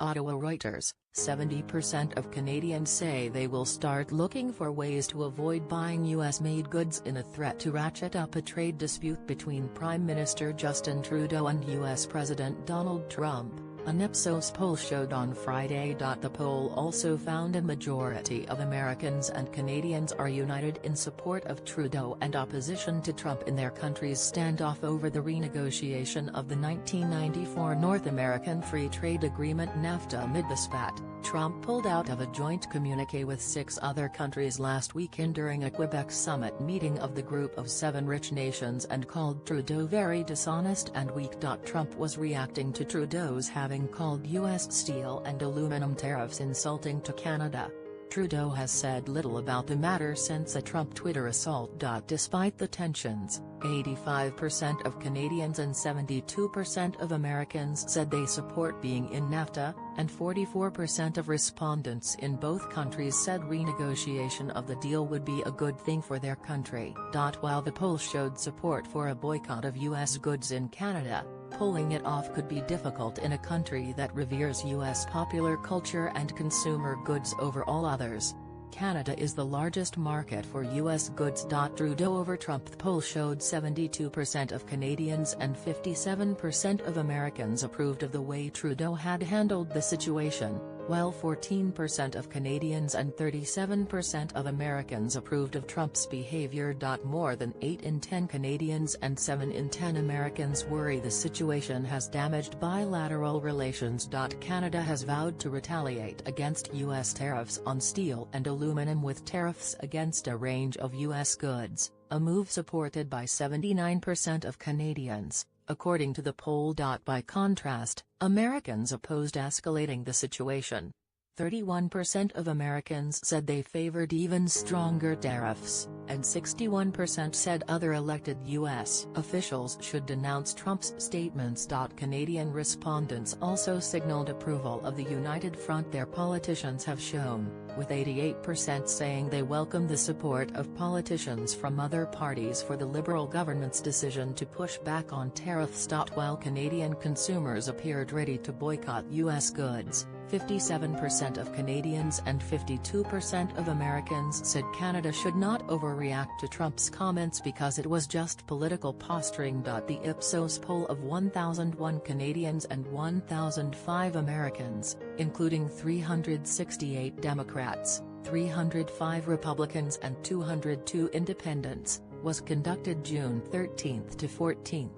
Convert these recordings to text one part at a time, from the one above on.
Ottawa Reuters, 70% of Canadians say they will start looking for ways to avoid buying US-made goods in a threat to ratchet up a trade dispute between Prime Minister Justin Trudeau and US President Donald Trump, an Ipsos poll showed on Friday. The poll also found a majority of Americans and Canadians are united in support of Trudeau and opposition to Trump in their country's standoff over the renegotiation of the 1994 North American Free Trade Agreement NAFTA. Amid the spat, Trump pulled out of a joint communique with 6 other countries last weekend during a Quebec summit meeting of the Group of 7 rich nations and called Trudeau very dishonest and weak. Trump was reacting to Trudeau's having called U.S. steel and aluminum tariffs insulting to Canada. Trudeau has said little about the matter since a Trump Twitter assault. Despite the tensions, 85% of Canadians and 72% of Americans said they support being in NAFTA, and 44% of respondents in both countries said renegotiation of the deal would be a good thing for their country. While the poll showed support for a boycott of U.S. goods in Canada, pulling it off could be difficult in a country that reveres U.S. popular culture and consumer goods over all others. Canada is the largest market for U.S. goods. Trudeau over Trump. The poll showed 72% of Canadians and 57% of Americans approved of the way Trudeau had handled the situation, while 14% of Canadians and 37% of Americans approved of Trump's behavior. More than 8 in 10 Canadians and 7 in 10 Americans worry the situation has damaged bilateral relations. Canada has vowed to retaliate against U.S. tariffs on steel and aluminum with tariffs against a range of U.S. goods, a move supported by 79% of Canadians, according to the poll. By contrast, Americans opposed escalating the situation. 31% of Americans said they favored even stronger tariffs, and 61% said other elected U.S. officials should denounce Trump's statements. Canadian respondents also signaled approval of the united front their politicians have shown, with 88% saying they welcome the support of politicians from other parties for the Liberal government's decision to push back on tariffs. While Canadian consumers appeared ready to boycott U.S. goods, 57% of Canadians and 52% of Americans said Canada should not overreact to Trump's comments because it was just political posturing. The Ipsos poll of 1,001 Canadians and 1,005 Americans, including 368 Democrats, 305 Republicans and 202 Independents, was conducted June 13 to 14.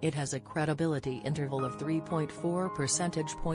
It has a credibility interval of 3.4 percentage points.